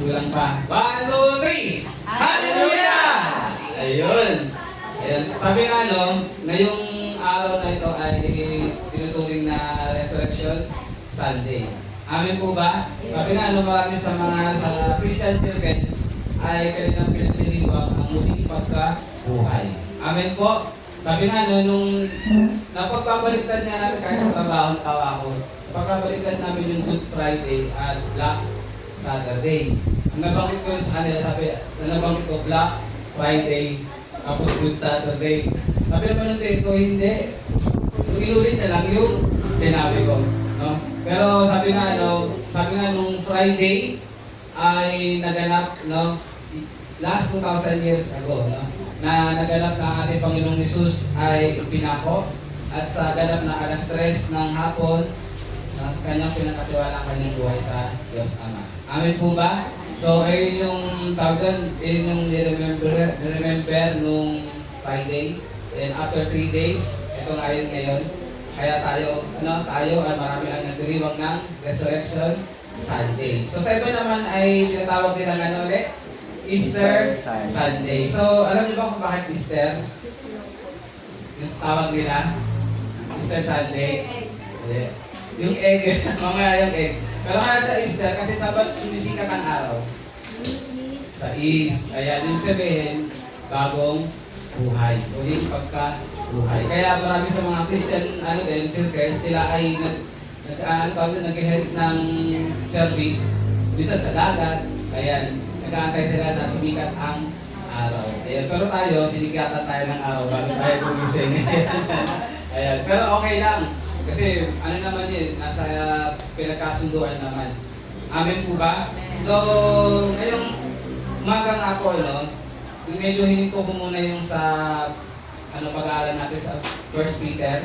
Kulang pa. 1, 2, 3! Hallelujah! Ayun. Ayan. Sabi nga ngayong araw na ito ay tinuturing na Resurrection Sunday. Amin po ba? Sabi nga marami sa mga Christian circles ay kanilang pinagdiriwang ang muling pagkabuhay. Amen po. Sabi nga nung napagbabaliktad niya namin kahit sa trabaho natawa ako, pagkabaliktad namin yung Good Friday at Black Saturday. Ang nabanggit ko sa kanila, nabanggit ko Black Friday, tapos Good Saturday. Sabi naman ng ko, hindi. Inulit na lang yung sinabi ko. No? Pero sabi nga nung Friday ay naganap, last 2,000 years ago, na naganap na ating Panginoong Hesus ay pinako at sa ganap na alas 3 ng hapon, kanyang pinakatiwala ang kanyang buhay sa Diyos Ama. Amen po ba? So, ayun yung tawag doon, ayun yung remember nung Friday. And after 3 days, ito nga yun ngayon. Kaya tayo marami ang nagdiriwang ng Resurrection Sunday. So, sa iba naman ay tinatawag nilang ulit? Easter Sunday. So, alam niyo ba kung bakit Easter? Yung tawag nila? Easter Sunday. Yung egg, mamaya yung egg. Pero kaya sa Easter, kasi sabat sumisikat ang araw. Sa East. Kaya yung sabihin, bagong buhay. Uling pagka-buhay. Kaya marami sa mga Christian circles, sila ay nag-help ng service. Bisa sa dagat. Kaya nag-aantay sila na sumikat ang araw. Ayan. Pero tayo, sinikatan tayo ng araw bago tayo gumising. Ayan. Pero okay lang. Kasi naman yun, nasa pinagkasunduan naman. Amen po ba? So, ngayong umaga nga po, medyo hininto ko muna yung sa pag-aaral natin sa 1 Peter.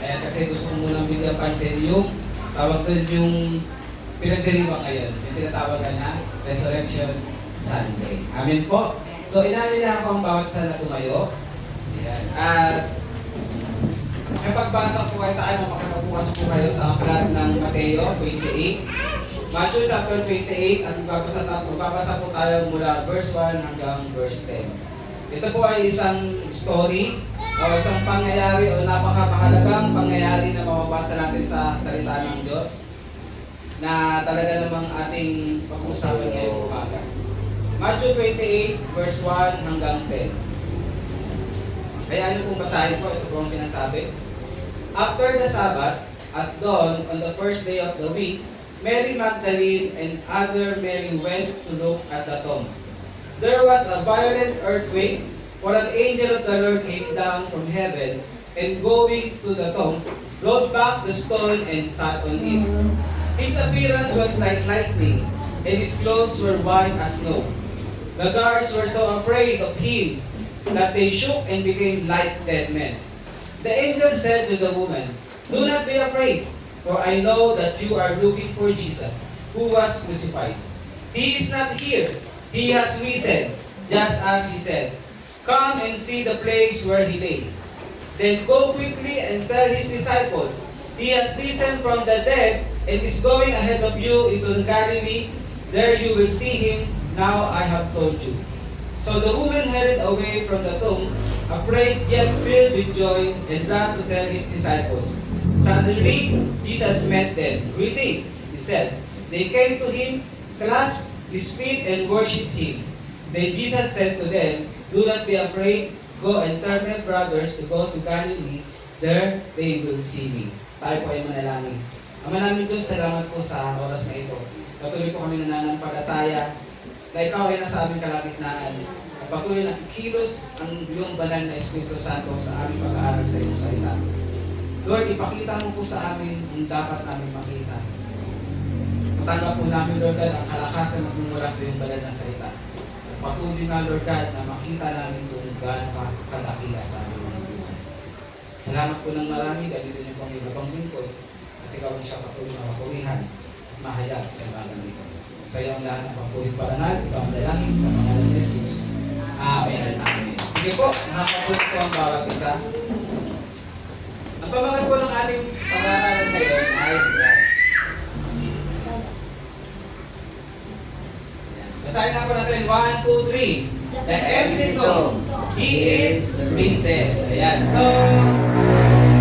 Ayan, kasi gusto ko muna bigyan pansin yung tawag doon yung pinagdiriwang ngayon. Yung tinatawagan na Resurrection Sunday. Amen po. So, inaalila ako ang bawat isa na tumayo. Ayan. At makipagbasa po kayo sa makipagbukas po kayo sa aklat ng Mateo 28. Matthew chapter 28 at magbabasa po tayo mula verse 1 hanggang verse 10. Ito po ay isang story o isang pangyayari o napaka-mahalagang pangyayari na mababasa natin sa salita ng Diyos na talaga namang ating pag-uusapan ngayong umaga. Matthew 28 verse 1 hanggang 10. Kaya ano pong basahin po, ito po ang sinasabi. After the Sabbath, at dawn on the first day of the week, Mary Magdalene and other Mary went to look at the tomb. There was a violent earthquake, for an angel of the Lord came down from heaven, and going to the tomb, rolled back the stone and sat on it. His appearance was like lightning, and his clothes were white as snow. The guards were so afraid of him that they shook and became like dead men. The angel said to the woman, "Do not be afraid, for I know that you are looking for Jesus, who was crucified. He is not here. He has risen, just as he said. Come and see the place where he lay. Then go quickly and tell his disciples, he has risen from the dead and is going ahead of you into the Galilee. There you will see him. Now I have told you." So the woman hurried away from the tomb, afraid yet filled with joy, and ran to tell his disciples. Suddenly, Jesus met them. "Greetings," he said. They came to him, clasped his feet, and worshipped him. Then Jesus said to them, "Do not be afraid. Go and tell my brothers to go to Galilee. There they will see me." Tayo po ay manalangin. Ama namin Diyos, salamat po sa oras na ito. Patuloy po kami nananampalataya na ikaw ay nasa aming kalagitnaan. Patuloy na kikilos ang iyong banal na Espiritu Santo sa aming pag-aaral sa iyong salita. Lord, ipakita mo po sa amin ang dapat namin makita. Matanggap po namin, Lord God, ang kalakasan magmumula sa iyong banal na salita. Patuloy nga, Lord God, na makita namin kung gaano kadakila sa aming mga buhay. Salamat po ng marami, gamitin niyo po ang ibang lingkod at ikaw ang siya patuloy na mapawihan at mahayag sa ibagang dito. Sa iyo ang lahat ng pagpulit parangal, ikaw ang dalangin sa pangalan ni Jesus. Amen. Amen. Sige po, nakapatuloy po ang bawat isa. Ang pamagat po ng ating pag-aaral ngayon ay Basahin na po natin. 1, 2, 3. The empty tomb. He is risen. Ayan. So,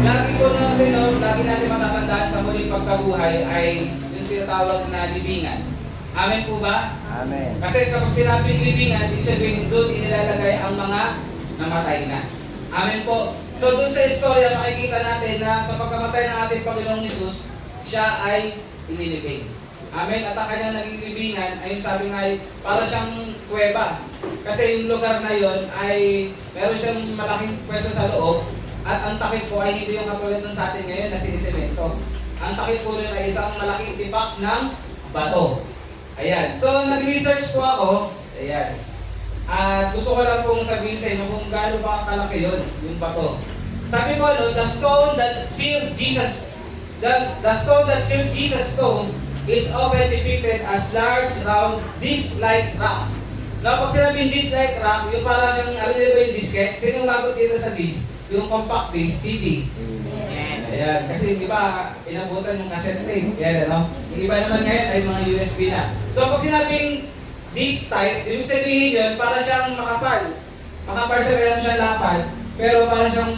lagi po natin, lagi natin matatandaan sa muling pagkabuhay ay yung tinatawag na libingan. Amen po ba? Amen. Kasi kapag sinabing libingan, ibig sabihin doon inilalagay ang mga namatay na. Amen po. So doon sa istorya, makikita natin na sa pagkamatay ng ating Panginoong Hesus, siya ay inilibing. Amen. At ang kanyang naging libingan, ay sabi nga ay para siyang kuweba. Kasi yung lugar na yon ay meron siyang malaking pwesto sa loob at ang takip po ay hindi yung katulad ng sa atin ngayon na sinisemento. Ang takip po rin ay isang malaking tipak ng bato. Ayan. So nag-research po ako. Ayan. At gusto ko lang pong sabihin sa inyo kung gaano ba kalaki yun, yung bato. Sabi po, the stone that sealed Jesus, the stone that sealed Jesus' tomb is often depicted as large, round, disc-like rock. Now, pag sinabing disc-like rock, yung parang siyang, alam niyo ba yung disket? Sino umabot dito sa disc? Yung compact disc, CD. Ayan. Kasi yung iba, inabutan yung cassette tape. Ayan, ano? Yung iba naman ngayon ay mga USB na. So, pag sinabing disc type, ibig sabihin yun, para siyang makapal. Makapal siya, meron siyang lapad, pero para siyang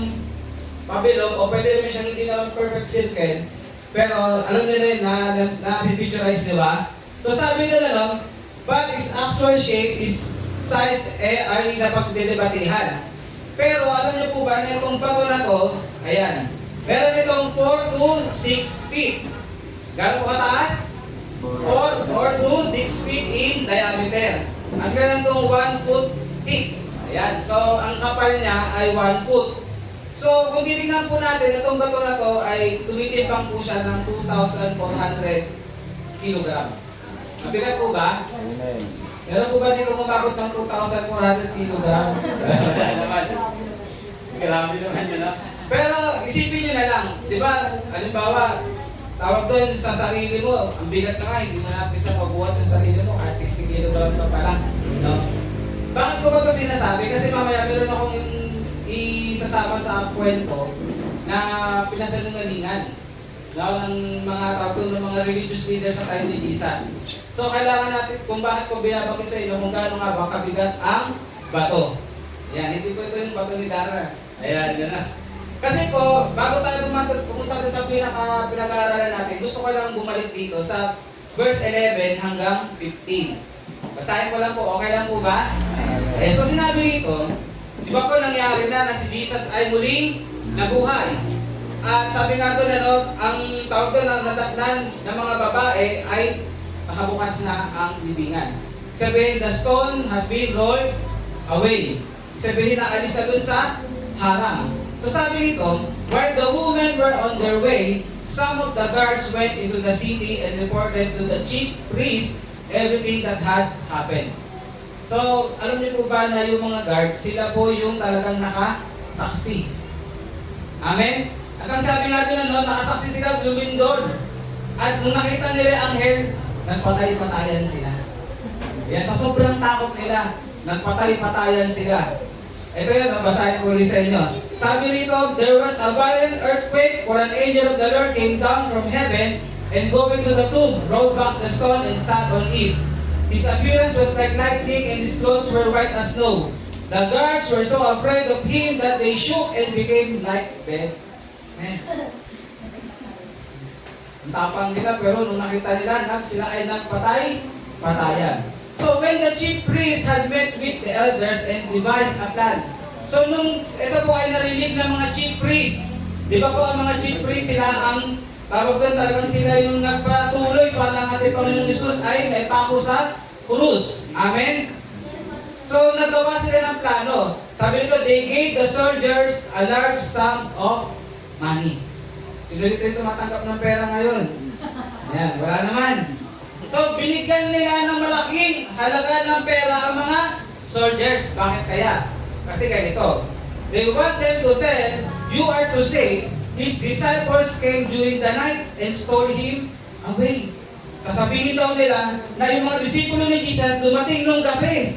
pabilog, o pwede naman siyang hindi naman perfect circle. Pero alam niyo rin na picturize niyo ba? So sabi nila lang, but its actual shape is size ay napagdedebatihan. Pero alam niyo po ba na itong bato na to, ayan, meron itong 4 to 6 feet. Gano'n po kataas? 4 to 6 feet in diameter. At meron itong 1 foot thick. Ayan. So, ang kapal niya ay 1 foot. So, kung titingnan po natin, itong bato na to ay tumitimbang po siya ng 2,400 kilogram. Mabigat po ba? Amen. Meron po ba dito kumabot ng 2,400 kilogram? Naman. Grabe naman yun, ha? Pero isipin nyo na lang, di ba, halimbawa, tawag doon sa sarili mo, ang bigat na nga, hindi mo natin sa mabuhat yung sarili mo, kahit 60 kg pa lang. No? Bakit ko ba ito sinasabi? Kasi mamaya meron akong isasama sa kwento na pinasanungalingan ng mga tawag doon ng mga religious leaders sa time ni Jesus. So kailangan natin, kung bakit ko binabakit sa inyo, kung gaano nga ba kabigat ang bato. Yan, hindi po ito yung bato ni Dara. Ayan, yan na. Kasi po, bago tayo pumunta sa pinag-aaralan natin, gusto ko lang bumalik dito sa verse 11 hanggang 15. Basahin ko lang po, okay lang po ba? Eh, so sinabi rito, di ba po nangyari na si Jesus ay muling nabuhay? At sabi nga doon, ang tawag doon ng natatnan ng mga babae ay nakabukas na ang libingan. Sabihin, the stone has been rolled away. Sabihin na alis na doon sa harang. So sabi nito, while the women were on their way, some of the guards went into the city and reported to the chief priest everything that had happened. So, alam niyo po ba na yung mga guard, sila po yung talagang nakasaksi. Amen? At ang sabi nga doon, nakasaksi sila, lumindol. At nung nakita nila ang anghel, nagpatay-patayan sila. Yan, sa sobrang takot nila, nagpatay-patayan sila. Ito yun, basahin ko ulit sa inyo. Sabi rito, there was a violent earthquake, for an angel of the Lord came down from heaven, and going to the tomb, rolled back the stone and sat on it. His appearance was like lightning, and his clothes were white as snow. The guards were so afraid of him that they shook and became like dead. Ang tapang nila, pero nung nakita nila, sila ay nagpatay-patayan. So when the chief priest had met with the elders and devised a plan. So nung ito po ay narinig ng mga chief priest, di ba po ang mga chief priest sila ang tawag doon, talagang sila yung nagpatuloy para ang ating Panginoong Jesus ay may pako sa krus. Amen? So nagawa sila ng plano. Sabi nito, they gave the soldiers a large sum of money. Sino dito yung tumatanggap ng pera ngayon? Ayan, wala naman. So, binigyan nila ng malaking halaga ng pera ang mga soldiers. Bakit kaya? Kasi ganito. They want them to tell, you are to say, his disciples came during the night and stole him away. Sasabihin daw nila na yung mga disipulo ni Jesus dumating nung gabi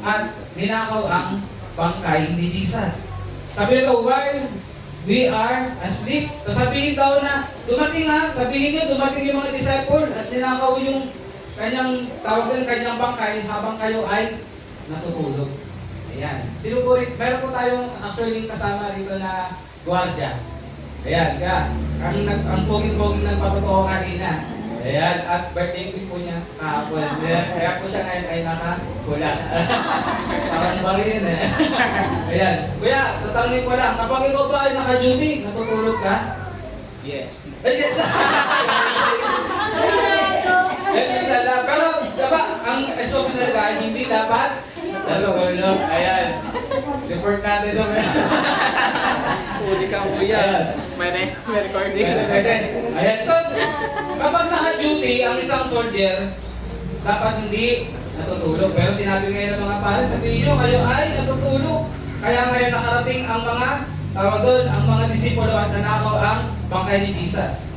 at ninakaw ang bangkay ni Jesus. Sabi nito, while we are asleep. Sasabihin daw na, dumating ha, sabihin nyo, dumating yung mga disciple at ninakaw yung kanyang bangkay habang kayo ay natutulog. Ayan. Sino po rin, meron po tayong actually kasama rito na gwardiya. Ayan, kaya ang poging-poging nagpatotoo kanina. Ayan, at birthday din po niya kahapon. Kaya po siya ngayon ay nakapula. Parang barin eh. Ayan. Kuya, tatanungin ko lang, kapag ikaw ba ay naka-duty, natutulog ka? Yes. Ay, yes! Minsan lang. Pero, diba, ang SOP talaga, hindi dapat natutulog. Ayan. Report natin sa mga. Uli ka mo yan. May recording. Pwede. Ayan. So, kapag naka-duty ang isang soldier, dapat hindi natutulog. Pero sinabi ngayon ng mga pare, sabihin nyo, kayo ay natutulog. Kaya ngayon nakarating ang mga, tawag doon, ang mga disipulo at nanakaw ang bangkay ni Jesus.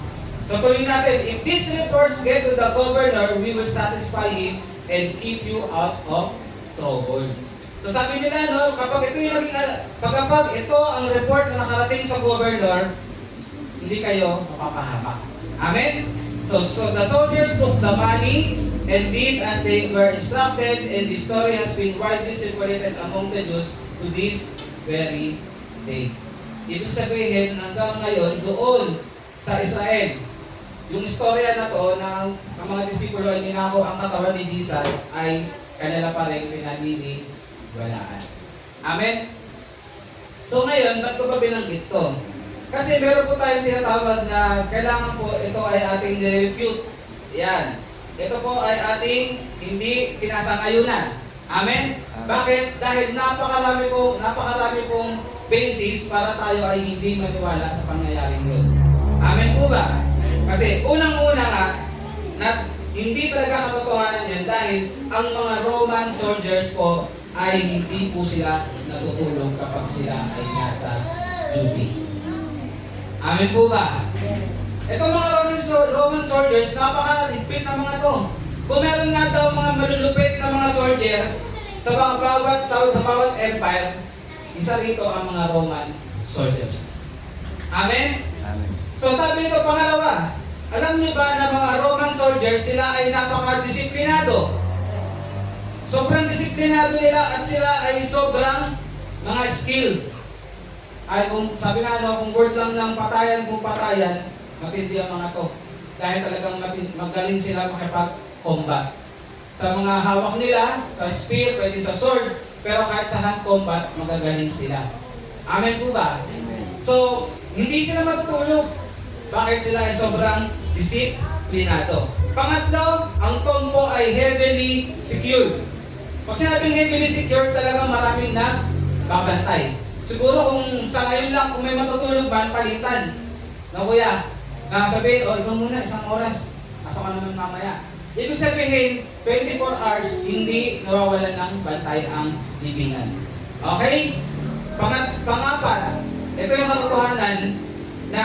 So tuloy natin, if these reports get to the governor, we will satisfy him and keep you out of trouble. So sabi nila, no, kapag ito yung naging, kapag ito ang report na nakarating sa governor, hindi kayo mapapahamak. Amen? So the soldiers took the money and did as they were instructed, and the story has been widely circulated among the Jews to this very day. Ibig sabihin, hanggang ngayon, doon sa Israel, yung istorya na to ng mga disipulo ay ninako ang katawan ni Jesus ay kanila pa rin pinaniniwalaan. Amen? So ngayon, ba't ko ba binanggit to? Kasi meron po tayong tinatawag na kailangan po ito ay ating nire-refute. Yan. Ito po ay ating hindi sinasangayunan. Amen? Bakit? Dahil napakarami pong basis para tayo ay hindi maniwala sa pangyayaring yun. Amen po ba? Kasi unang-una nga, na hindi talaga katotohanan yun dahil ang mga Roman soldiers po ay hindi po sila natutulog kapag sila ay nasa duty. Amen po ba? Itong mga Roman soldiers, napaka-higpit na mga to. Kung meron nga daw mga malulupit na mga soldiers sa bawat empire, isa rito ang mga Roman soldiers. Amen? Amen. So sabi nito pangalawa, alam niyo ba na mga Roman soldiers, sila ay napaka-disiplinado. Sobrang disiplinado nila at sila ay sobrang mga skilled. Ay kung sabi nga kung word lang ng patayan, kung patayan, matindi ang mga to. Dahil talagang magaling sila makipag-combat. Sa mga hawak nila, sa spear, pwede sa sword, pero kahit sa hand combat, magagaling sila. Amen po ba? Amen. So, hindi sila matutulog. Bakit sila ay sobrang disiplinado? Pangatlo, ang tombo ay heavily secured. Pag sinabing heavily secured, talagang maraming na babantay. Siguro kung sa ngayon lang, kung may matutulog ba, palitan. Na kuya, sabihin, ikaw muna, isang oras. Asa ka naman mamaya. Ibig sabihin, 24 hours, hindi nawawalan ng bantay ang libingan. Okay? Pangapat, ito yung katotohanan na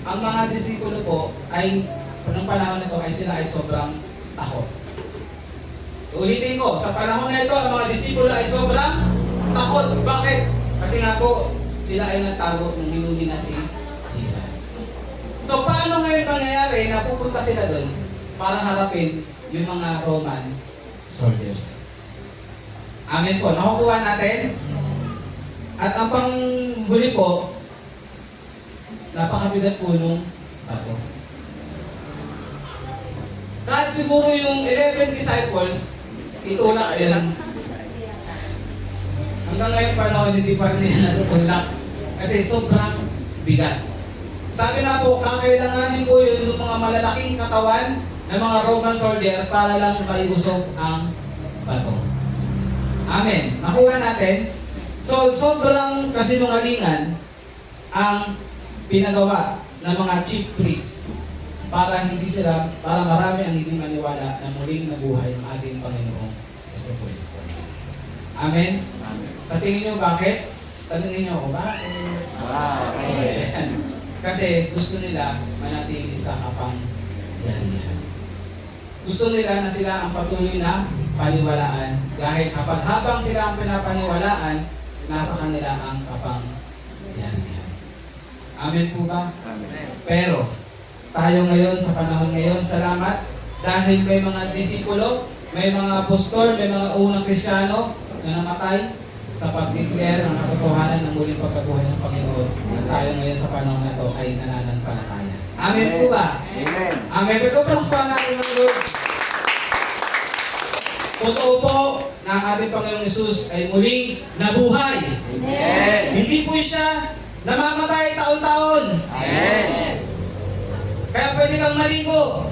ang mga disipulo po ay, ng panahon na ito, ay sila ay sobrang takot. Ulitin ko, sa panahon na ito, ang mga disipulo ay sobrang takot. Bakit? Kasi nga po, sila ay nagtago nung hinuli na si Jesus. So, paano ngayon mangyayari na pupunta sila doon para harapin yung mga Roman soldiers? Amen po. Nakukuha natin? At ang panghuli po, napakabigat po nung bato. Kahit siguro yung 11 disciples, itulak yun. Hanggang ngayon panahon, hindi pa rin nila natutulak. Kasi sobrang bigat. Sabi nga po, kakailanganin po yun ng mga malalaking katawan ng mga Roman soldier para lang maiusog ang bato. Amen. Nakuha natin. So, sobrang kasinungalingan ang pinagawa ng mga chief priests para marami ang hindi maniwala na muling nabuhay ng ating Panginoong Jesucristo. Amen? Amen. Sa tingin nyo, bakit? Tanungin nyo ako, bakit? Wow. Ayan. Kasi gusto nila manatili sa kapangyarihan. Gusto nila na sila ang patuloy na paniwalaan. Dahil kapag habang sila ang pinapaniwalaan, nasa kanila ang kapangyarihan. Amen po ba? Amen. Pero, tayo ngayon, sa panahon ngayon, salamat Dahil may mga disipulo, may mga apostol, may mga unang Kristiyano na namatay sa pag-declare ng katotohanan ng muling pagkabuhay ng Panginoon na tayo ngayon sa panahon na ito ay nananampalataya. Amen po ba? Amen. Amen. Ito po pa natin ng Lord. Totoo po na ang ating Panginoong Yesus ay muling nabuhay. Amen. Hindi po siya namamatay taon-taon. Amen. Kaya pwede kang maligo.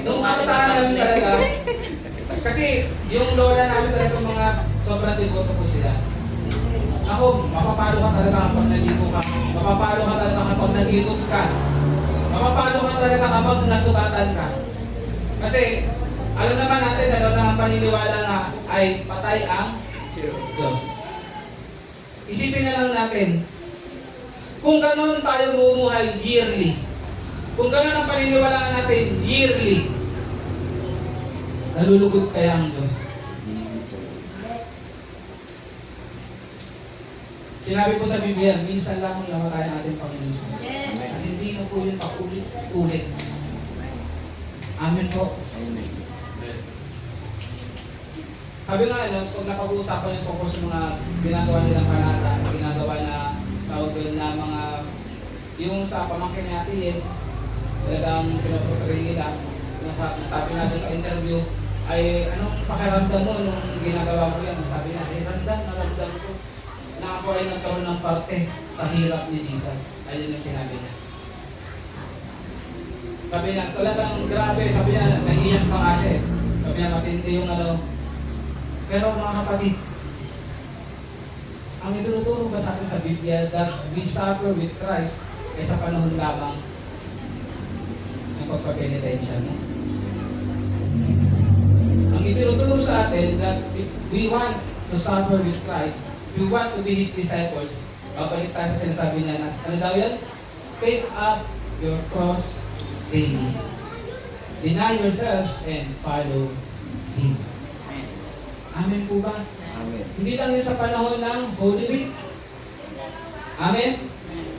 Nung kabataan namin talaga, kasi yung lola namin talaga mga sobrang devoto po sila. Ako, mapapalo ka talaga kapag naligo ka. Mapapalo ka talaga kapag nagligot ka. Mapapalo ka talaga kapag nasugatan ka. Kasi, alam naman natin, alam na ang paniniwala nga ay patay ang Diyos. Isipin na lang natin, kung gano'n tayo bumuhay yearly, kung gano'n ang paniniwalaan natin yearly, nalulugod kaya ang Diyos? Sinabi po sa Biblia, minsan lamang namatay ang ating Panginoon Jesus. At hindi na po yun paulit-ulit. Amen po. Sabi nga, pag napag-uusapan yung tungkol sa mga ginagawa nilang panata, ginagawa na tawag doon na mga, yung sa pamangkin ni Ate Yen, talagang pinaportray nila, nasabi nga doon sa interview, ay anong pakiramdam mo nung ginagawa mo yan? Sabi na, naramdam ko na ako ay nagkaroon ng parte sa hirap ni Jesus. Ayun yung sinabi niya. Sabi niya, talagang grabe, sabi niya, nahiyak pa nga siya eh. Sabi niya, matindi yung Pero mga kapatid, ang itinuturo ba sa atin sa Biblia that we suffer with Christ ay sa panahon lamang ng pagpapenitensya mo? Ang itinuturo sa atin that if we want to suffer with Christ, we want to be His disciples, babalik tayo sa sinasabi niya na, ano daw yan? Take up your cross daily. Deny yourselves and follow Him. Amen po ba? Amen. Hindi lang yun sa panahon ng Holy Week. Amen?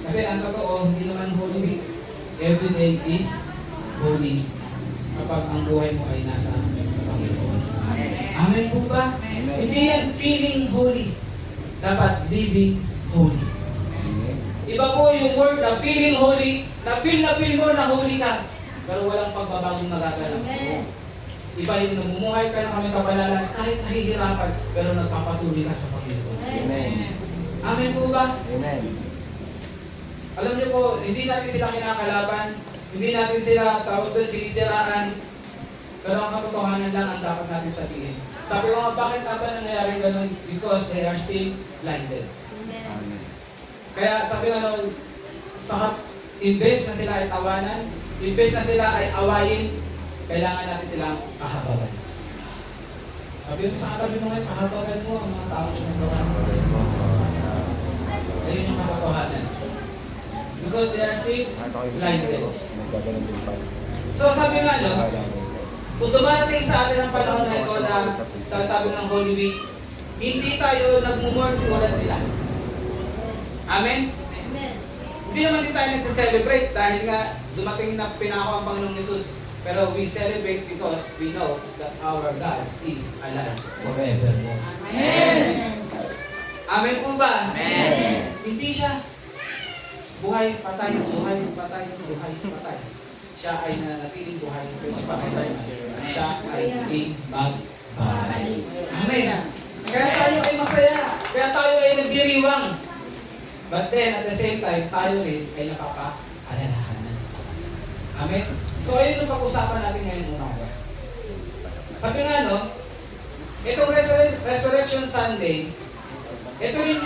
Kasi ang totoo, hindi naman Holy Week. Every day is holy kapag ang buhay mo ay nasa Panginoon. Amen po ba? Amen. Hindi yan feeling holy. Dapat living holy. Amen. Iba po yung word na feeling holy, na feel mo na holy ka, pero walang pagbabagong nagaganap. Iba yung namumuhay ka ng kami kabanalan kahit nahihirapan, pero nagpapatuloy ka sa Panginoon. Amen. Amen po ba? Amen. Alam niyo po, hindi natin sila kinakalaban, hindi natin sila tawag doon sinisiraan, pero ang katotohanan lang ang dapat natin sabihin. Sabi ko nga, bakit nga ba nangyayari ganun? Because they are still blinded. Amen. Kaya sabi nga imbes na sila ay tawanan, imbes na sila ay awayin, kailangan natin silang kahabagan. Sabi mo sa katabi mo ngayon, kahabagan mo ang mga taong ginagawa mo. Ayun yung katotohanan. Because they are still blinded. So sabi nga, kung dumarating sa atin ang panahon na ito na sabi ng Holy Week, hindi tayo nagmumurn tulad nila. Amen? Hindi naman din tayo nagsa-celebrate dahil nga dumating na pinako ang Panginoong Yesus. Pero we celebrate because we know that our God is alive forevermore. Amen. Amen po ba? Amen. Hindi siya buhay, patay, buhay, patay, buhay, patay. Siya ay nanatiling buhay sa pasalamat. Siya ay hindi magbabalik. Amen. Kaya tayo ay masaya. Kaya tayo ay nagdiriwang. But then, at the same time, tayo rin ay napapaalalahanan. Amen? So, ayun yung pag-usapan natin ngayong umaga. Sabi nga, itong Resurrection Sunday, ito rin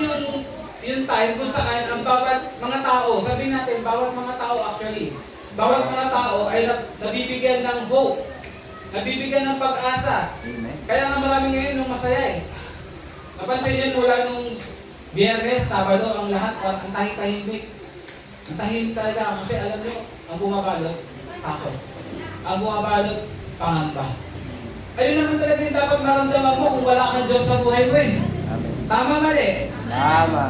yung time kung saan ang bawat mga tao, sabihin natin, bawat mga tao actually, bawat mga tao ay nabibigyan ng hope, nabibigyan ng pag-asa. Kaya nga marami ngayon yung masaya eh. Napansin yun mula nung Biyernes, Sabado, ang lahat, ang tahimik. Ang tahimik talaga kasi alam nyo, ang bumabalot, takot. Ang bumabalot, pangamba. Ayun naman talaga yung dapat maramdaman mo kung wala kang Diyos sa buhay mo eh. Amen. Tama mali. Tama.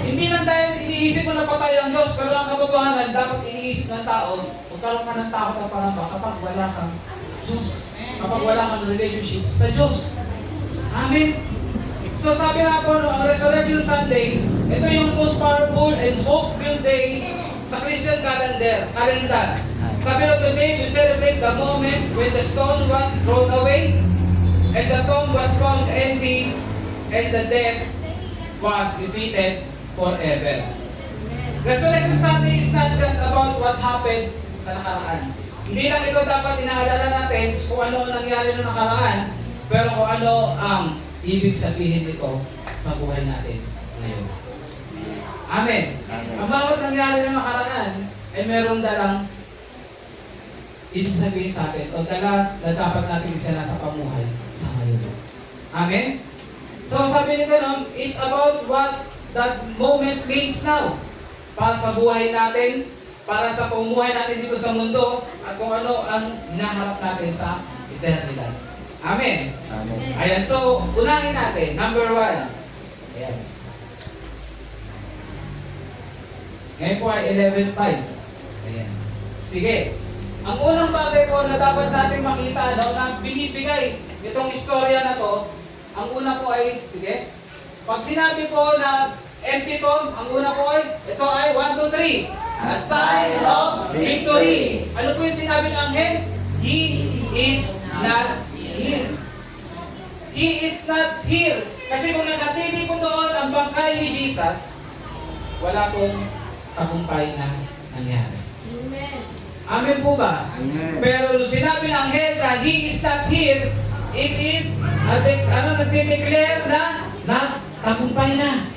Hindi lang dahil iniisip mo na patay ang Diyos, pero ang katotohanan, dapat iniisip ng tao, magkaroon ka ng takot at pangamba kapag wala kang Diyos. Kapag wala kang relationship sa Diyos. Amen? So sabi nga po, no, ang Resurrection Sunday, ito yung most powerful and hope-filled day sa Christian calendar. Sabi no, today we celebrate the moment when the stone was rolled away and the tomb was found empty and the death was defeated forever. Resurrection Sunday is not just about what happened sa nakaraan. Hindi lang ito dapat inaalala natin kung ano ang nangyari noong nakaraan, pero kung ano ang ibig sabihin nito sa buhay natin ngayon. Amen. Ang bawat nangyari noong nakaraan ay meron dalang ibig sabihin sa atin o dala na dapat natin isala sa pamuhay sa ngayon. Amen? So sabi nito, no, it's about what that moment means now para sa buhay natin, para sa pumuhay natin dito sa mundo, at kung ano ang hinaharap natin sa eternidad. Amen? Amen. Ayan, so unahin natin, number 1. Ayan. Ngayon po ay 11:5. Ayan. Sige. Ang unang bagay po na dapat natin makita, no, na binibigay itong istorya na to, ang una po ay, sige, pag sinabi po na empty tomb, ang una po ay, ito ay 1, 2, 3. A sign of victory. Ano po yung sinabi ng anghel? He is not here. He is not here. Kasi kung nanatili po doon ang bangkay ni Jesus, wala pong tagumpay na nangyari. Amen po ba? Amen. Pero nung sinabi ng anghel na He is not here, it is, nagde-declare na tagumpay na.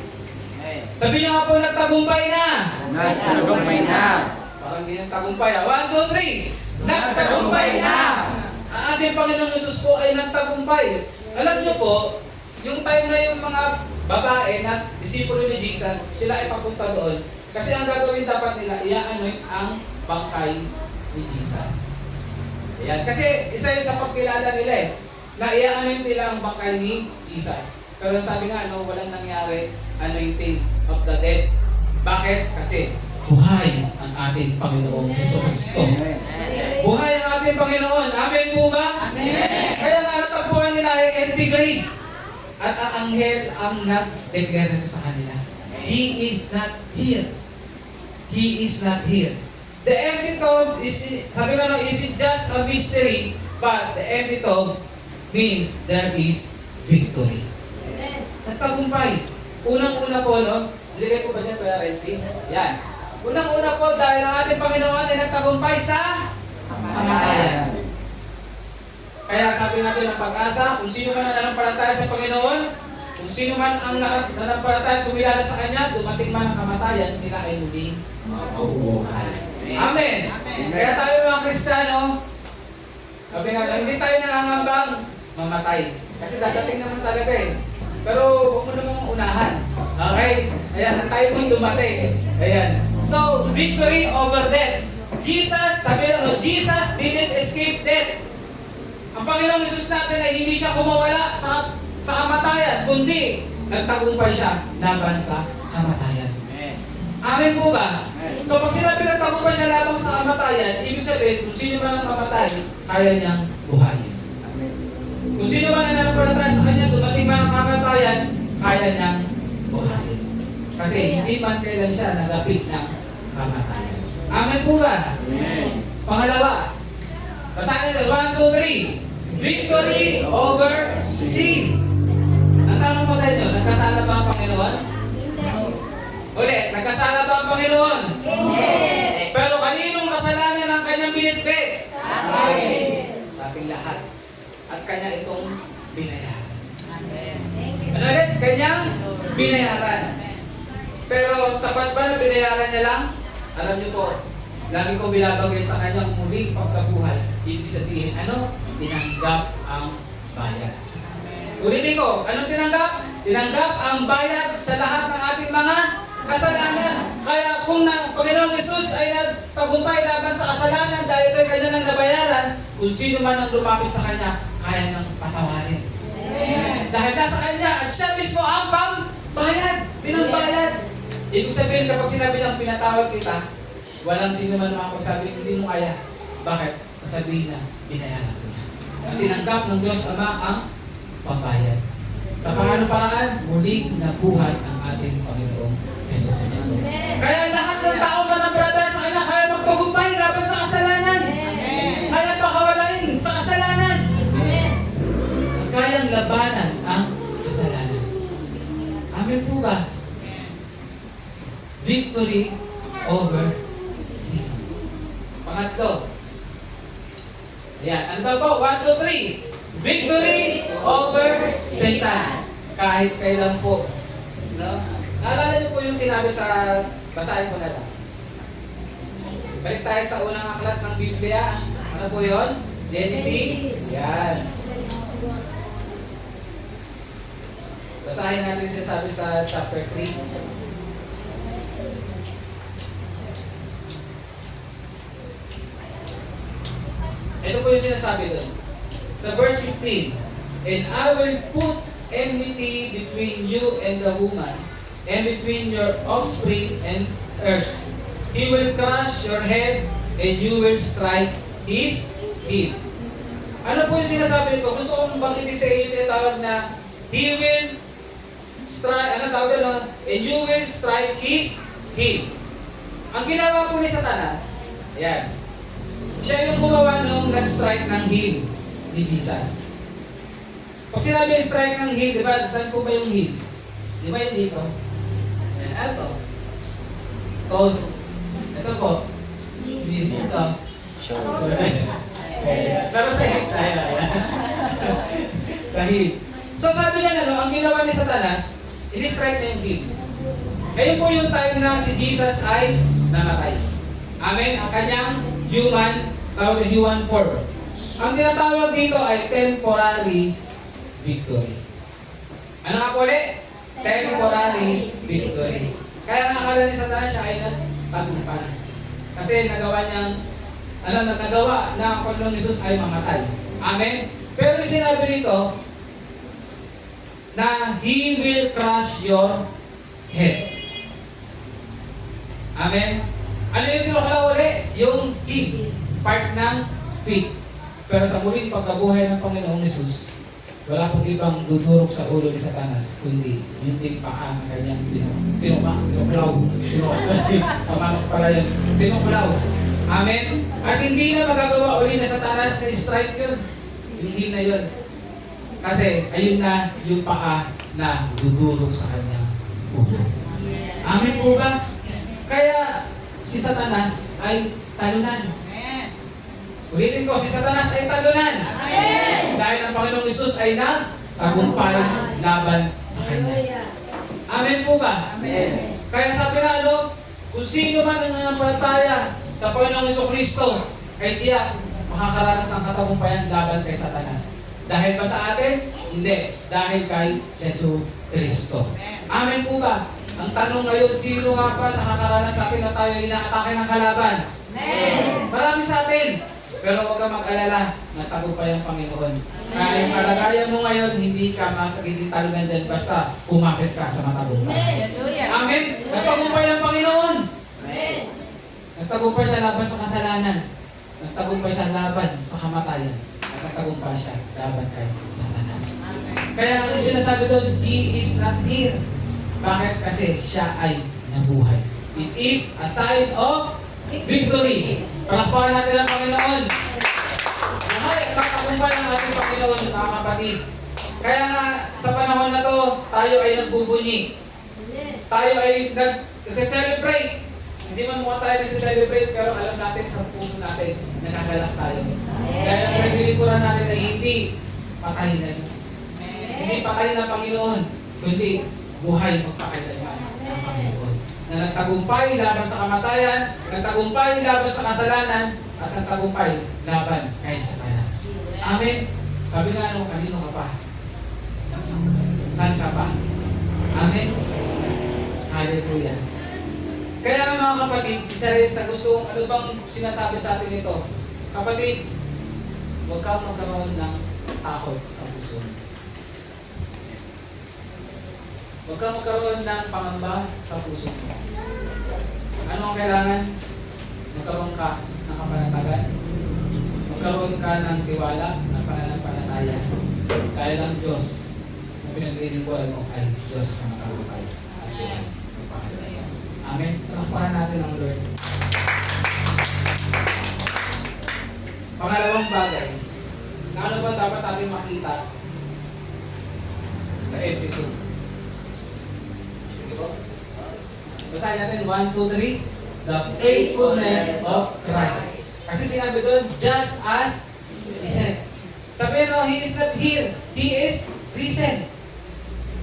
Sabi niyo nga po, nagtagumpay na. Nagtagumpay na. Parang hindi nagtagumpay. 1, 2, 3. Nagtagumpay na. Ang ating Panginoong Yesus po ay nagtagumpay. Alam niyo po, yung time na yung mga babae na disipulo ni Jesus, sila ay papunta doon. Kasi ang gagawin dapat nila, i-anoint ang bangkay ni Jesus. Ayan. Kasi isa yun sa pagkilala nila na i-anoint nila ang bangkay ni Jesus. Pero sabi nga, walang nangyari anointing of the dead. Bakit? Kasi buhay ang ating Panginoong Jesucristo. Buhay ang ating Panginoon. Amen po ba? Amen. Kaya nga natagpuan nila ay empty grave. At ang anghel ang nag-declare nito sa kanila. He is not here. He is not here. The empty tomb is, sabi nga isn't just a mystery, but the empty tomb means there is victory. Nagtagumpay. Unang-una po, no? Nilagay ko ba dyan, Kuya Renzi? Yan. Unang-una po, dahil ang ating Panginoon ay nagtagumpay sa kamatayan. Kaya sabi natin ng Pag-asa, kung sino man ang nanampalataya sa Panginoon, kung sino man ang nanampalataya kumilala sa Kanya, dumating man ang kamatayan, sila ay muling mabubuhay. Amen. Kaya tayo mga Kristiyano, sabi nga, hindi tayo nangangambang mamatay. Kasi dadating naman talaga Pero huwag mo namang unahan. Okay? Ayan, tayo mo yung dumating. Ayan. So, victory over death. Jesus, sabi lang, Jesus didn't escape death. Ang Panginoong Yesus natin ay hindi siya kumawala sa kamatayan, kundi nagtagumpay siya laban sa kamatayan. Amen po ba? So pag sinabi nagtagumpay siya laban sa kamatayan, ibig sabihin, kung sino man ang mamatay, kaya niyang buhayin. Kung sino man ang nanampalataya sa Kanya, dumating man ang kamatayan, kaya niyang buhayin. Kasi hindi man kailan siya nagapit ng kamatayan. Amen po ba? Amen. Pangalawa, basahin natin, 1, 2, 3. Victory over sin. Ang tanong po sa inyo, nagkasala ba ang Panginoon? Ulit, nagkasala ba ang Panginoon? Hindi. Pero kaninong kasalanan ang kanyang binitbit? Amen. Sa ating lahat. At kanya itong binayaran. Amen. Ano ulit? Kanyang binayaran. Pero sapat ba na binayaran niya lang? Alam niyo po, lagi ko binabanggit sa kanyang muling pagkabuhay. Ibig sabihin, tinanggap ang bayad. Ulitin ko, anong tinanggap? Tinanggap ang bayad sa lahat ng ating mga kasalanan. Kaya kung Panginoong Yesus ay nagtagumpay laban sa kasalanan dahil ito'y kanya nang nabayaran, kung sino man ang lumapit sa kanya, kaya nang patawarin. Amen. Dahil nasa kanya at siya mismo ang pambayad, pinambayad. Ibig sabihin, kapag sinabi niyang pinatawad kita, walang sino man makapagsabi, hindi mo kaya. Bakit? Sabihin na, binayaran ko na. At tinanggap ng Diyos Ama ang pambayad. Sa paano paraan? Muling nabuhay ang ating Panginoong Yeso Cristo. Kaya lahat ng tao manambrada sa Kanya, kaya magtagumpay laban sa kasalanan. Kaya pakawalain sa kasalanan. At kayang labanan ang kasalanan. Amen po ba? Victory over sin. Pangatlo. Ayan. Ano ba po? 1, 2, 3. Victory over Satan. Kahit kailan po. No? Naalala niyo po yung sinabi sa... Basahin ko na lang. Balik tayo sa unang aklat ng Biblia. Ano po yun? Genesis. Yan. Basahin natin yung sinasabi sa chapter 3. Ito po yung sinasabi doon. Sa verse 15, and I will put enmity between you and the woman, and between your offspring and hers. He will crush your head, and you will strike his heel. Ano po yung sinasabi nito? Gusto kong banggitin sa inyo yung tawag na he will strike, ano tawag na? And you will strike his heel. Ang ginawa po ni Satanas, ayan, siya yung gumawa nung nag-strike ng heel ni Jesus. Pag sinabi yung strike ng heel, di ba? Saan po ba yung heel? Di ba yung dito? Ayan, ano to? Toes. Ito po. This. Ito. Pero sa hip tayo. Sa hip. So sabi niya ang ginawa ni Satanas, ini-strike na yung heel. Ngayon po yung time na si Jesus ay namatay. Amen? Ang kanyang human, tawag na human form. Ang tinatawag dito ay temporary victory. Ano nga po ulit? Temporary victory. Kaya nakakala ni Satanas siya ay nagtagumpay. Kasi nagawa niyang, nagawa na ang Panginoong Hesus ay mamatay. Amen? Pero yung sinabi dito, na He will crush your head. Amen? Ano yung tinukala ulit? Yung heel, part ng feet. Pero sa muling pagkabuhay ng Panginoong Hesus, wala pong ibang dudurog sa ulo ni Satanas, kundi yung paa ng kanyang tinuklaw. Sa manok pala yun. Tinuklaw. Amen? At hindi na magagawa uli na Satanas na strike yun. Hindi na yun. Kasi ayun na yung paa na dudurog sa kanyang ulo. Amen po ba? Kaya si Satanas ay talunan. Ulitin ko, si Satanas ay talunan. Dahil ang Panginoong Hesus ay nagtagumpay laban sa Kanya. Amen po ba? Amen. Kaya sabi nga kung sino man ang nanampalataya sa Panginoong Jesucristo ay tiyak makakaranas ng katagumpayan laban kay Satanas. Dahil ba sa atin? Hindi. Dahil kay Jesucristo. Amen po ba? Ang tanong ngayon, sino nga pa nakakaranas sa atin na tayo inaatake ng kalaban? Marami sa atin. Pero huwag kang mag-alala, nagtagumpay ang Panginoon. Kaya yung kalagayan mo ngayon, hindi ka matagititalunan dyan basta kumapit ka sa matagumpay. Amen? Nagtagumpay ang Panginoon. Nagtagumpay siya laban sa kasalanan. Nagtagumpay siya laban sa kamatayan. At nagtagumpay siya laban kay Satanas. Kaya ang sinasabi doon, He is not here. Bakit? Kasi siya ay nabuhay. It is a sign of victory. Palakpakan natin ang Panginoon. Buhay at matagumpay ang ating Panginoon, mga kapatid. Kaya nga, sa panahon na to, tayo ay nagbubunyi. Tayo ay nag-celebrate. Hindi man mukha tayo nag-celebrate, pero alam natin sa puso natin, nagagalak tayo. Dahil ang pinagdilikuran natin ay hindi patay na Diyos. Hindi patay na Panginoon, kundi buhay magpakailanman ng Panginoon. Na nagtagumpay laban sa kamatayan, nagtagumpay laban sa kasalanan, at nagtagumpay laban kay Satanas. Amen? Sabi nga kanino ka pa? Saan ka pa? Amen? Hallelujah. Kaya mga kapatid, isa rin sa gusto, ano bang sinasabi sa atin ito? Kapatid, huwag kang magkaroon ng takot sa puso. Huwag kang magkaroon ng pangamba sa puso mo. Ano ang kailangan? Magkaroon ka ng kapanatagan. Magkaroon ka ng tiwala, ng pananampalataya. Dahil ang Diyos na pinaglilingkuran mo ay Diyos na makakapay. Amen. Takpahan natin ang Lord. Pangalawang bagay, na ano ba dapat natin makita sa MT2? Sige po. Basahin natin, 1, 2, 3. The faithfulness of Christ. Kasi sinabi doon, just as He said. Sabi no, He is not here. He is risen.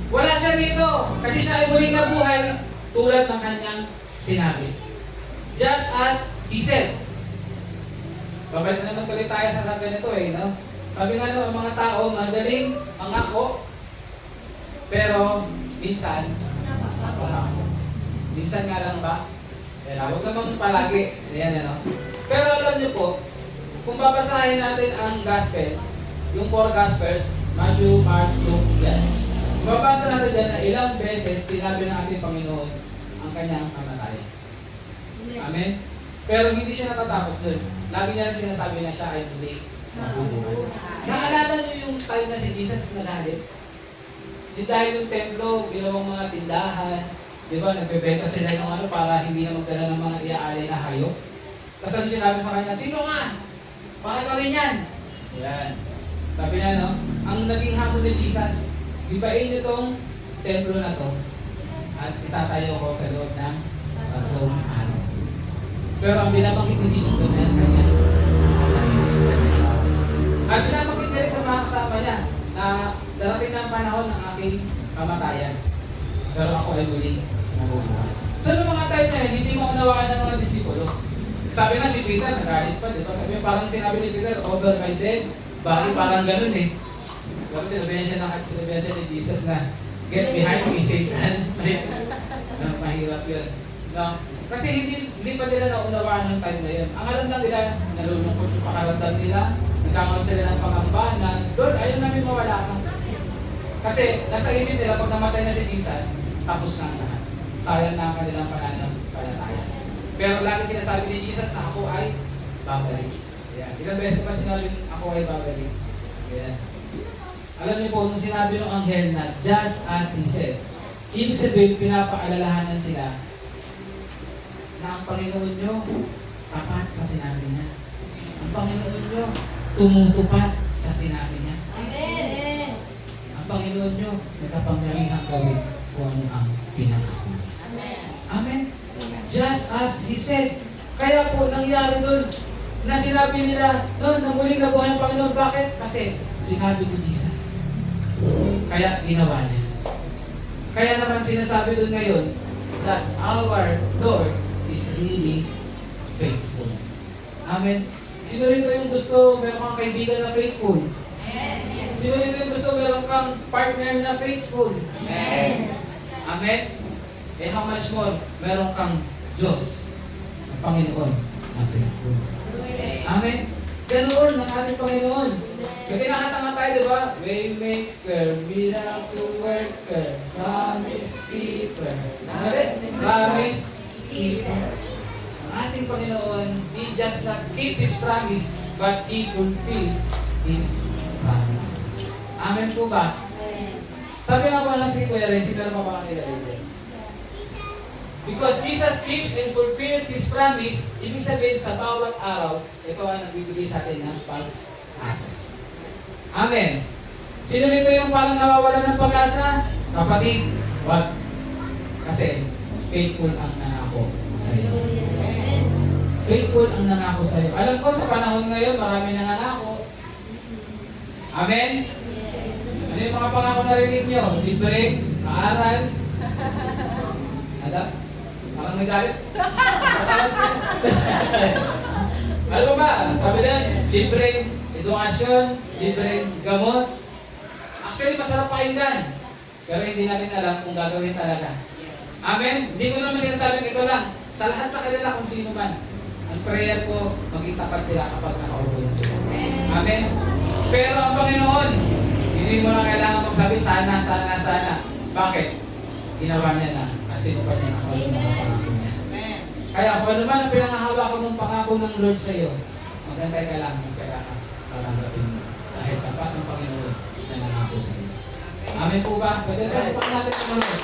Wala siya dito. Kasi siya ay muling nabuhay tulad ng kanyang sinabi. Just as He said. Babalik naman tuloy tayo sa sabi nito no? Sabi nga no, ang mga tao magaling mangako, pero minsan napapako. Minsan nga lang ba? Huwag naman palagi. Ayan, ano? Pero alam niyo po, kung babasahin natin ang Gospels, yung 4 Gospels, Matthew, Mark, Luke, yan. Mababasa natin dyan na ilang beses sinabi ng ating Panginoon ang kanyang kamatayan. Amen? Pero hindi siya natatapos doon. Lagi niya rin sinasabi na siya ay muli mabubuhay. Naalala niyo yung time na si Jesus nagalit? Yung dahil yung templo, ginawang mga tindahan, di ba, nagbebenta sila ng ano para hindi na magdala ng mga iaalay na hayop. Tapos ano sinabi sa kanya, sino nga? Para gawin yan. Yan. Sabi niya, no? Ang naging hamon ni Jesus, ibain niyo tong templo na to at itatayo ko sa loob ng 3 araw. Pero ang binabanggit ni Jesus doon ay ang kanyang sarili. At binabanggit niya rin sa mga kasama niya na darating ng panahon ng aking kamatayan. Pero ako ay muling nabubuhay. So, noong mga time na yun, hindi maunawaan ng mga disipulo. Sabi nga si Peter, nagalit pa, di ba? Sabi parang sinabi ni Peter, over my dead body, parang ganun eh. Pero sinabihan siya ni Jesus na, get behind me, Satan. Mahirap yun. No? Kasi hindi pa nila naunawaan ng time na yun. Ang alam lang nila, nalulungkot yung pakaramdam nila, nagkakaroon sila ng pangamba na, Lord, ayaw namin mawala ka. Kasi nasa isip nila, pag namatay na si Jesus, tapos na ang lahat. Sayang na ang kanilang pananampalataya. Pero lagi sinasabi ni Jesus na ako ay babalik. Yan. Ilang beses pa sinabi ako ay babalik. Yan. Alam niyo po, nung sinabi ng anghel na just as He said, ibig sabihin, pinapaalalahanan sila na ang Panginoon nyo tapat sa sinabi niya. Ang Panginoon nyo tumutupad sa sinabi niya. Amen. Ang Panginoon nyo nagkapangyarihang gawin kung ano ang pinangako niya. Amen. Amen? Just as He said. Kaya po nangyari doon na sinabi nila, no, na muling nabuhay ang Panginoon. Bakit? Kasi sinabi ni Jesus. Kaya ginawa niya. Kaya naman sinasabi doon ngayon that our Lord is really faithful. Amen? Sino rito yung gusto meron kang kaibigan na faithful? Sino rito yung gusto meron kang partner na faithful? Amen. Amen? Eh how much more meron kang Diyos, ang Panginoon, na faithful. Amen? Ganoon ang ating Panginoon. May kinakatanga tayo, di ba? Waymaker, miracle worker, promise keeper. Promise keeper. Ang ating Panginoon, He just not keep His promise, but He fulfills His promise. Amen po ba? Sabi nga ba lang si Kuya Renzi, pero mabaka nila rin. Because Jesus keeps and fulfills His promise, ibig sabihin sa bawat araw, ito ang nagbibigay sa atin ng pag-asa. Amen. Sino dito yung parang nawawalan ng pag-asa? Kapatid, wag. Kasi faithful ang nangako sa iyo. Faithful ang nangako sa iyo. Alam ko sa panahon ngayon, marami nangangako. Amen? Ano yung mga pangako narinig nyo? Libre, maaral. Ada? Parang may galit. Patawad ko. Ano ba? Sabi na, libre edukasyon, libre gamot. Actually, masarap pakinggan. Pero hindi natin alam kung gagawin talaga. Amen? Hindi ko naman sinasabing ito lang. Sa lahat na kilala kung sino man. Ang prayer ko, maging tapat sila kapag nakaupo na sila. Amen? Pero ang Panginoon, hindi mo na kailangan magsabi, sana, sana, sana. Bakit? ginawa niya na at tinupad niya ako yung mga pangako niya. Kaya kung ano man ang pinangahawakan mong pangako ng Lord sa iyo, magantay ka lang at saka ka tatanggapin mo. Dahil tapat ang Panginoon na nangako sa iyo. Amen po ba? Pwede tayo pa natin ang Lord.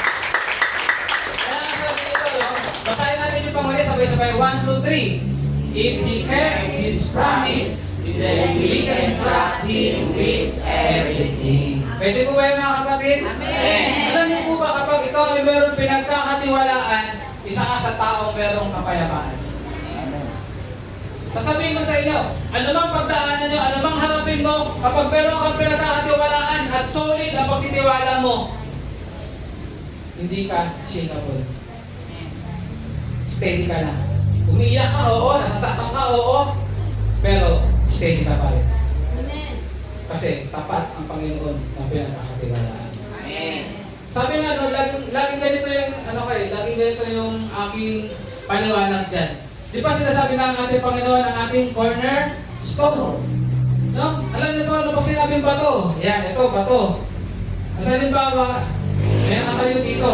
Kaya nga sabi nito, no? Basahin natin yung panghuli, sabay-sabay. 1, 2, 3. If He kept His promise, then we can trust Him with everything. Pwede po ba yung mga kapatid? Amen. Alam niyo po ba kapag ikaw ay meron pinagsakatiwalaan, isa ka sa taong merong kapayapaan. Sasabihin ko sa inyo, anumang pagdaanan nyo, anumang harapin mo, kapag meron kang pinagkakatiwalaan at solid ang pagtitiwala mo, hindi ka shakeable. Steady ka na. Umiiyak ka, oo. Nasasaktan ka, oo. Pero steady ka pa rin. Amen. Kasi tapat ang Panginoon na pinagkakatiwalaan. Amen. Sabi nga, no, laging ganito yung, laging ganito yung aking paniwanag dyan. Di ba sinasabi nga ang ating Panginoon, ang ating cornerstone? No? Alam niyo po, ano pag sinabing bato? Yan, ito, bato. Sa halimbawa, may nakatayo dito.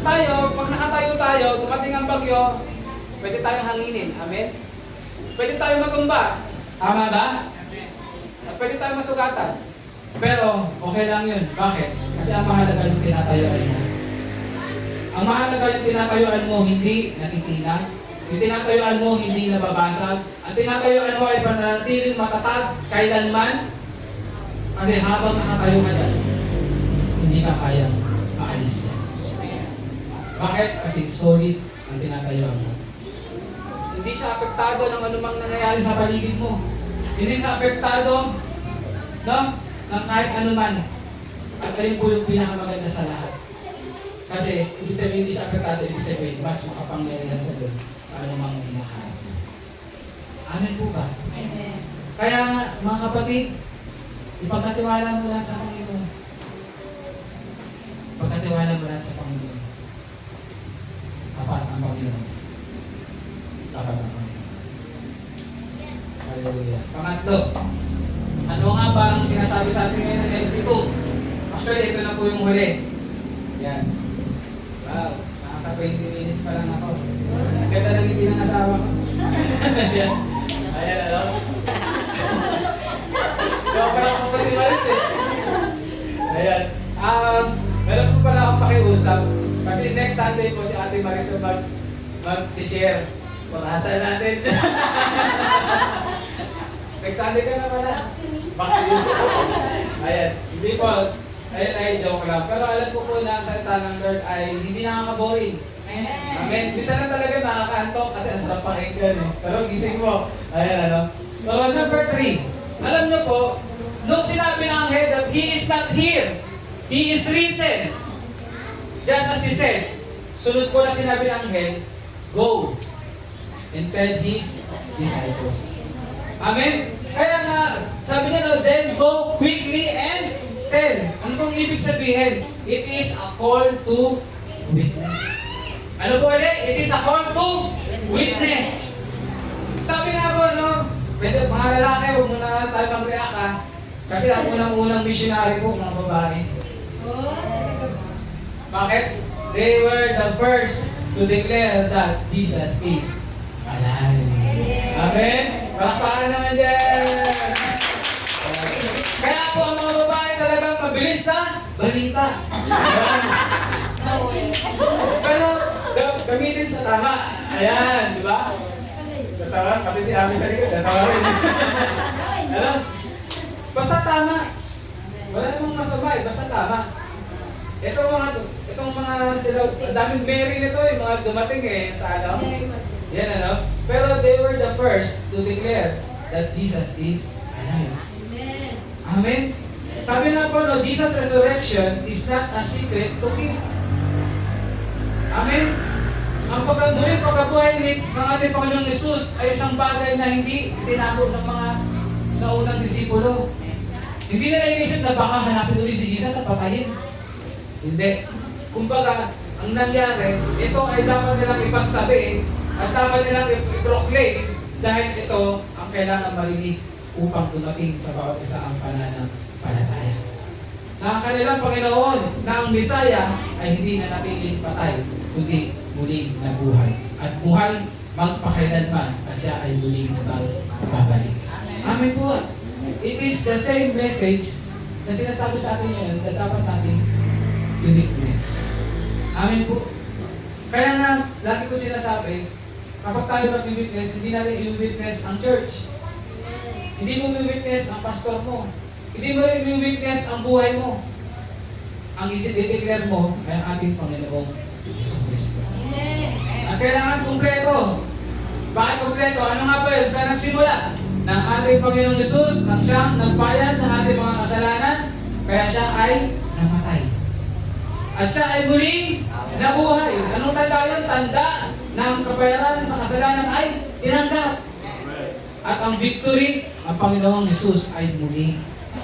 Tayo, pag nakatayo tayo, dumating ang bagyo, pwede tayong hanginin. Amen? Pwede tayong matumba. Tama ba? Pwede tayong masugatan. Pero, okay lang yun. Bakit? Kasi ang mahalaga yung tinatayuan mo. Ang mahalaga yung tinatayuan mo, hindi natitinag. Yung tinatayuan mo, hindi nababasag. Ang tinatayuan mo ay pananatiling matatag kailanman. Kasi habang nakatayo ka dyan, hindi ka kayang maalis yan. Bakit? Kasi solid ang tinatayuan mo. Hindi siya apektado ng anumang nangyayari sa paligid mo. Hindi siya apektado, no? Ng kahit anuman. At ayun po yung pinakamaganda sa lahat. Kasi, ibig sabihin hindi siya apektado, ibig sabihin, mas makapangyarihan sa Lord sa anumang hinaharap. Amen po ba? Amen. Kaya nga, mga kapatid, ipagkatiwala mo lahat sa Panginoon. Ipagkatiwala mo lahat sa Panginoon. Tapat ang Panginoon. Tapat ang Panginoon. Hallelujah. Pangatlo, ano nga ba ang sinasabi sa atin ngayon ng LP2? Actually, ito na po yung huli. Yan. Wow. Nakaka-20 minutes pa lang ako. Ang ganda ng ngiti ng asawa ko. Yan. Ayan, ano? Kaya pala ako pa si Maris eh. Ayan. Meron po pala akong pakiusap. Kasi next Sunday po si Ate Maris mag-share. Pag-asa natin. Next Sunday ka na pala. Back to you. Ayan. Hindi po. Ayan ay joke lang. Pero alam ko po na ang salita ng Lord ay hindi nakaka-boring. Amen. Bisa na talaga nakaka-antok kasi ang sarap pakinggan eh. Pero gising mo. Ayan ano. Pero number 3. Alam niyo po, nung sinabi ng anghel that He is not here, He is risen. Just as He said, sunod po na sinabi ng anghel, go and tell His disciples. Amen? Kaya nga, sabi niya no, then go quickly and tell. Ano pong ibig sabihin? It is a call to witness. Ano po ulit? It is a call to witness. Sabi nga po, no, pwede, mga lalaki, huwag muna tayo mag-react ha. Kasi ang unang-unang missionary po, mga babae. Bakit? They were the first to declare that Jesus is alive. Amen? Palakpakan naman dyan! Kaya po ang mga babae talagang mabilis sa balita. Pero gamitin sa tama. Ayan, di ba? Natawa, pati si Ami sa likod, natawa rin. Ano? Basta tama. Wala namang masama eh, basta tama. Itong mga sila, ang daming Mary nito eh, mga dumating eh, sa ano? Yan ano? Pero they were the first to declare that Jesus is alive. Amen? Sabi nga po, no, Jesus' resurrection is not a secret to keep. Amen? Ang pagkabuhay ng ating Panginoong Jesus ay isang bagay na hindi tinago ng mga naunang disipulo. Hindi nila inisip na baka hanapin ulit si Jesus at patayin. Hindi. Kumbaga, ang nangyari, ito ay dapat nilang ipagsabi at dapat nilang i-proclaim dahil ito ang kailangan marinig upang dumating sa bawat isa ang pananampalataya. na ang kanilang Panginoon na ang Mesaya ay hindi na natiling patay, kundi muling nabuhay. At buhay magpakailanman at siya ay muling magbabalik. Amen po. It is the same message na sinasabi sa atin ngayon na dapat nating uniqueness. Amen po. Kaya nga, lagi ko sinasabi, kapag tayo mag-witness, hindi natin i-witness ang church. Hindi mo i-witness ang pastor mo. Hindi mo rin i-witness ang buhay mo. Ang i-declare mo ay ang ating Panginoong Hesus Kristo. At kailangan kumpleto. Bakit kumpleto? Ano nga ba yun? Saan nagsimula? Ng ating Panginoong Hesus, nang siyang nagbayad ng ating mga kasalanan, kaya siya ay namatay. At siya ay muling nabuhay. Anong tanda yun? Tanda ng kabayaran sa kasalanan ay tinanggap. At ang victory, ang Panginoong Hesus ay muling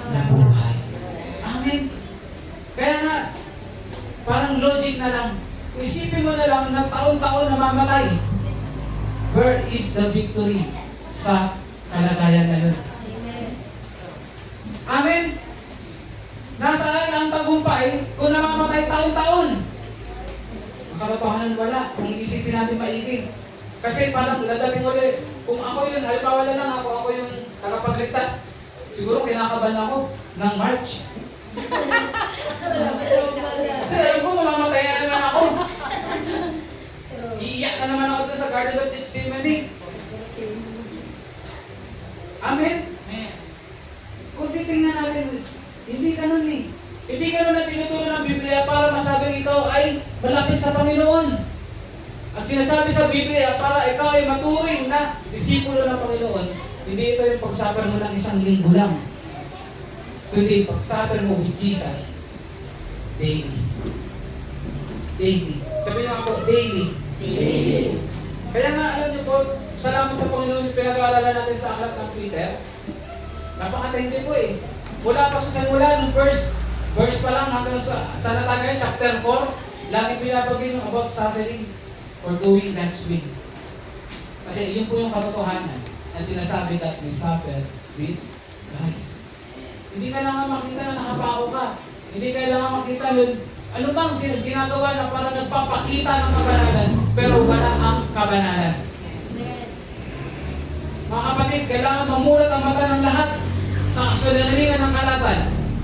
nabuhay. Amen. Kaya nga, parang logic na lang. Isipin mo na lang na taon-taon namamatay. Where is the victory sa kalagayan na yun? Amen. Nasaan ang tagumpay kung namamatay taon-taon? Ang katotohanan wala. Kung iisipin natin maigi. Kasi parang dadating ulit. Kung ako yun, halimbawa na lang ako yung tagapagligtas. Siguro kinakabahan ako ng March. Kasi alam ko, mamamatay na naman ako. Iiyak na naman ako dun sa Garden of Gethsemane. Amen? Kung titingnan natin, hindi ganun eh. Hindi ganun na tinuturo ng Biblia para masabing ikaw ay malapit sa Panginoon. Ang sinasabi sa Biblia para ikaw ay maturing na disipulo ng Panginoon, hindi ito yung pagsabar mo ng isang linggo lang. Kundi pagsabar mo with Jesus daily. Daily. Sabihin niyo ako, daily. Daily. Kaya nga, alam niyo po, salamat sa Panginoon yung pinag-aaralan natin sa aklat ng Peter. Napakatindi po eh. Mula pa sa simula, nung verse pa lang hanggang sa natagayan, chapter 4, lagi pinapagin yung about suffering for doing God's will. Kasi yun po yung katotohanan na sinasabi that we suffer with Christ. Hindi kailangan makita na nakapako ka. Hindi kailangan makita nun, ano bang ginagawa na para nagpapakita ng kabanalan, pero wala ang kabanalan. Mga kapatid, kailangan mamulat ang mata ng lahat sa kasulinalingan ng kalaban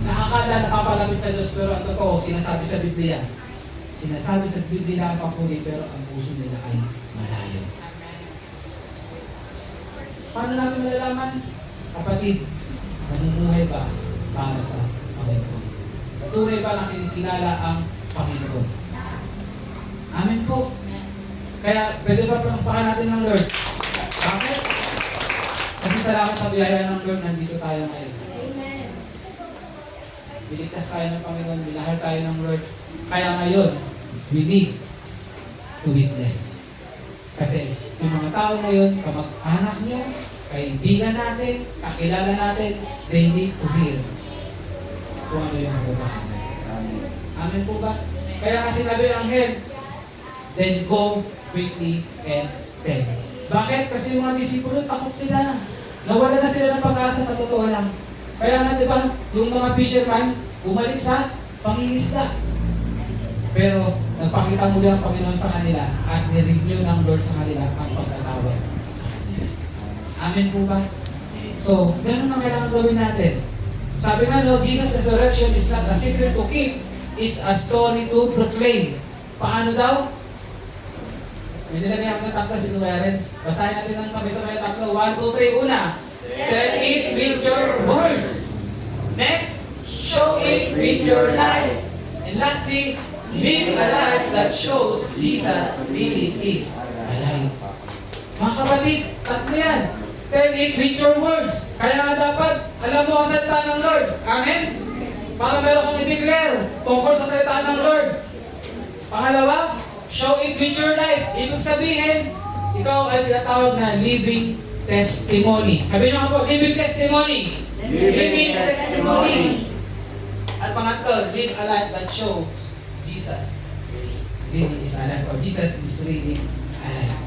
na akala napapalapit sa Diyos, pero ang totoo, sinasabi sa Biblia. Sinasabi sa Biblia ang papuri, pero ang puso nila ay malayo. Paano natin malalaman? Kapatid, mamumuhay ba para sa Panginoon? Tunay ba na kinikilala ang Panginoon? Amen po. Kaya pwede ba palakpakan natin ng Lord? Bakit? Kasi salamat sa biyaya ng Lord, nandito tayo ngayon. Amen. Biligtas tayo ng Panginoon, binahal tayo ng Lord. Kaya ngayon, we need to witness. Kasi yung mga tao ngayon, kamag-anak nyo, kaibigan natin, kakilala natin, they need to hear kung ano yung katotohanan. Amen po ba? Kaya nga sinabi ng anghel, then go quickly and tell. Bakit? Kasi yung mga disipulo, takot sila. Nawala na sila ng pag-asa sa totoo lang. Kaya nga, di ba, yung mga fisherman, bumalik sa pangingisda. Pero, nagpakita muli ang Panginoon sa kanila at nirenew ng Lord sa kanila ang pagkatawad sa kanila. Amen po ba? So, ganun ang kailangan gawin natin. Sabi nga, no, Jesus' resurrection is not a secret to keep, is a story to proclaim. Paano daw? May nilagay ako ng tatlo si Nueres. Basahin natin ang sabay-sabay tatlo. 1, 2, 3, una. Tell it with your words. Next, show it with your life. And lastly, live a life that shows Jesus really is alive. Mga kapatid, tatlo yan. Tell it with your words. Kaya nga dapat, alam mo ang salita ng Lord. Amen? Para meron kang i-declare tungkol sa salita ng Lord. Pangalawa, show it with your life. Ibig sabihin, ikaw ay tinatawag na living testimony. Sabihin nyo nga po, living testimony. Living testimony. At pangatlo, live a life that shows Jesus really is alive. Or Jesus is really alive.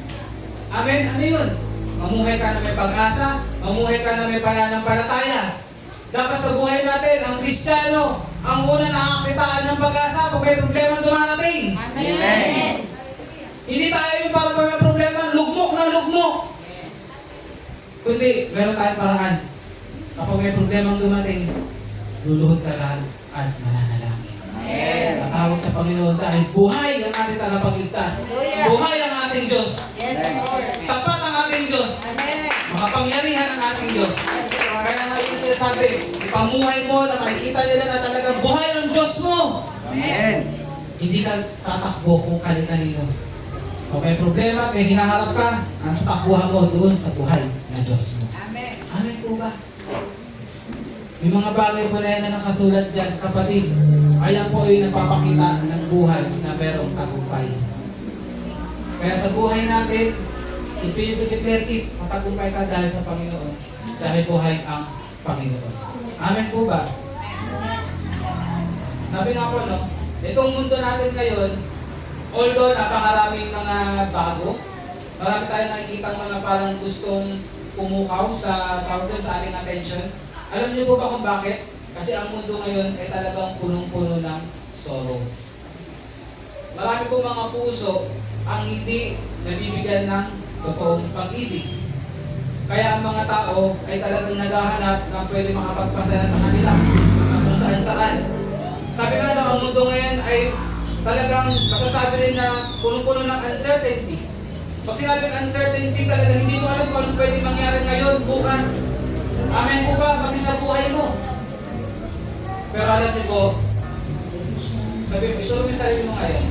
Amen? Ano yun? Mamuhay ka na may pag-asa, mamuhay ka na may pananampalataya. Dapat sa buhay natin, ang Kristiyano, ang una nakakitaan ng pag-asa kung may problema dumarating. Amen. Hindi tayo yung para pag may problema, lugmok na lugmok. Kundi, meron tayong paraan. Kapag may problema dumating, luluhod ka lang at mananalangin. Tatawag sa Panginoon dahil buhay ang ating tagapagligtas. Hallelujah. Buhay ang ating Diyos. Yes, Lord. Tapat ang ating Diyos. Amen. Makapangyarihan ang ating Diyos. Yes, Lord. Kaya nga yung sinasabi, ipamuhay mo na makikita nila na talagang buhay ang Diyos mo. Amen. Hindi ka tatakbo kung kani-kanino. Kung may problema, may hinaharap ka, ang takbuhan mo doon sa buhay ng Diyos mo. Amen. Amen po ba? Yung mga bagay po na yan na nakasulat dyan, kapatid, ayan po yung nagpapakita ng buhay na merong tagumpay. Kaya sa buhay natin, continue to declare it, matagumpay ka dahil sa Panginoon, dahil buhay ang Panginoon. Amen po ba? Sabi nga po, no, itong mundo natin ngayon, although napakaraming mga bago, marami tayong nakikita mga parang gustong pumukaw sa tawag doon sa ating attention. Alam niyo po ba kung bakit? Kasi ang mundo ngayon ay talagang punong-puno ng sorrow. Marami po mga puso ang hindi nabibigyan ng totoong pag-ibig. Kaya ang mga tao ay talagang naghahanap ng pwede makapagpasaya sa kanila na kung saan-saan. Sabi nga ang mundo ngayon ay talagang masasabi rin na punong-puno ng uncertainty. Pag sinabing uncertainty, talagang hindi mo alam kung ano pwede mangyari ngayon, bukas. Amen po ba? Maging sa buhay mo. Pero alam niyo po, sabi mo, ituro mo yung sarili mo ngayon.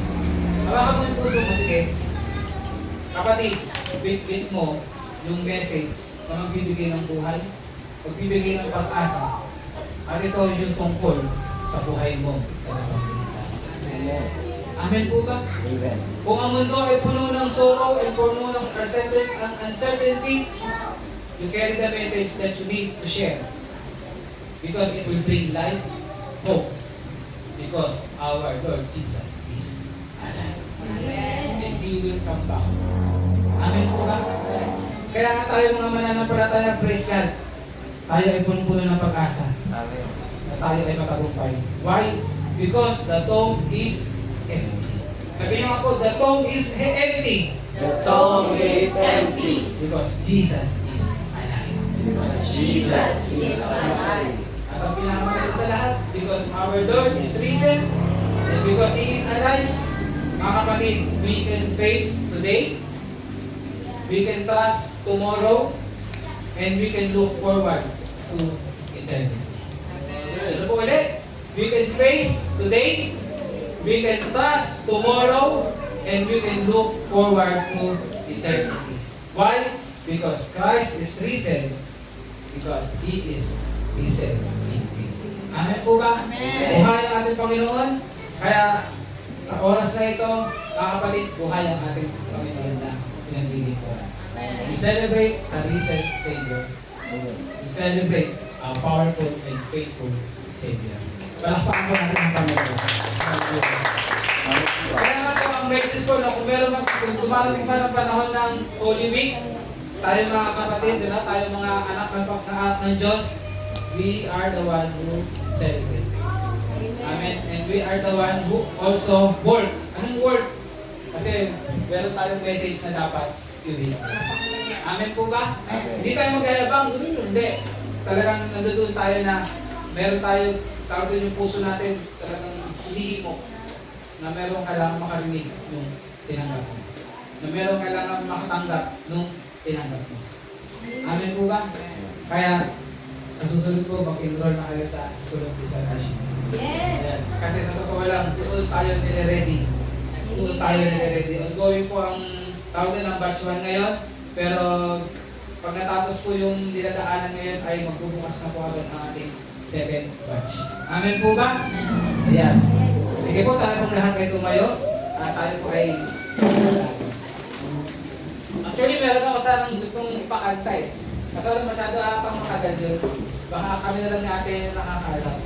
Hawakan mo yung puso mo, sige. Kapatid, bit-bit mo yung message na magbibigay ng buhay, magbibigay ng pag-asa. At ito yung tungkol sa buhay mo na napagligtas. Amen po ba? Amen. Kung ang mundo ay puno ng sorrow and puno ng uncertainty, you carry the message that you need to share. Because it will bring life, hope. Because our Lord Jesus is alive. And He will come back. Amen po ba? Kaya nga tayo mga mananampalataya, praise God. Tayo ay punong-puno ng pag-asa Amen. na tayo ay matagumpay. Why? Because the tomb is empty. Sabihin nga po, the tomb is empty. The tomb is empty. Because Jesus is alive. Jesus is alive. At ang pinakamaganda sa lahat, because our Lord is risen, and because He is alive, mga kapatid, we can face today, we can trust tomorrow, and we can look forward to eternity. Ano po ulit? We can face today, we can trust tomorrow, and we can look forward to eternity. Why? Because Christ is risen, because He is risen indeed. Amen po ba? Amen. Buhay ang ating Panginoon. Kaya sa oras na ito, mga kapatid, buhay ang ating Panginoon na pinaglilingkuran. We celebrate a risen Savior. We celebrate a powerful and faithful Savior. Palakpakan po natin ang Panginoon. Kaya nga po ang message ko na kung meron kung dumarating pa ng panahon ng Holy Week, tayo mga kapatid, tayo mga anak ng Diyos, we are the one who celebrates. Amen. And we are the one who also work. Anong work? Kasi meron tayong message na dapat i-witness. Amen po ba? Hindi tayo mag-ayabang. Hindi. Talagang nandoon tayo na meron tayo, tawag din yung puso natin, talagang hinihimo na meron kailangan makarinig nung tinanggap mo. Na meron kailangan makatanggap nung tinanggap mo. Amen po ba? Kaya, sa susunod po, mag-enroll na kayo sa School of Discipleship. Yes. Kasi sa totoo lang, doon tayo nire-ready. Doon tayo nire-ready. Ongoing po ang tawag din ng batch 1 ngayon. Pero pag natapos po yung dinadaanan ngayon ay magbubukas na po agad ang ating 7th batch. Amen po ba? Yes. Sige po, tayo pong lahat ay tumayo. At tayo po ay actually, meron ako sanang gustong ipakanta eh. Kasi wala masyado atang makagal yun. Baka kami na lang natin nakakalat.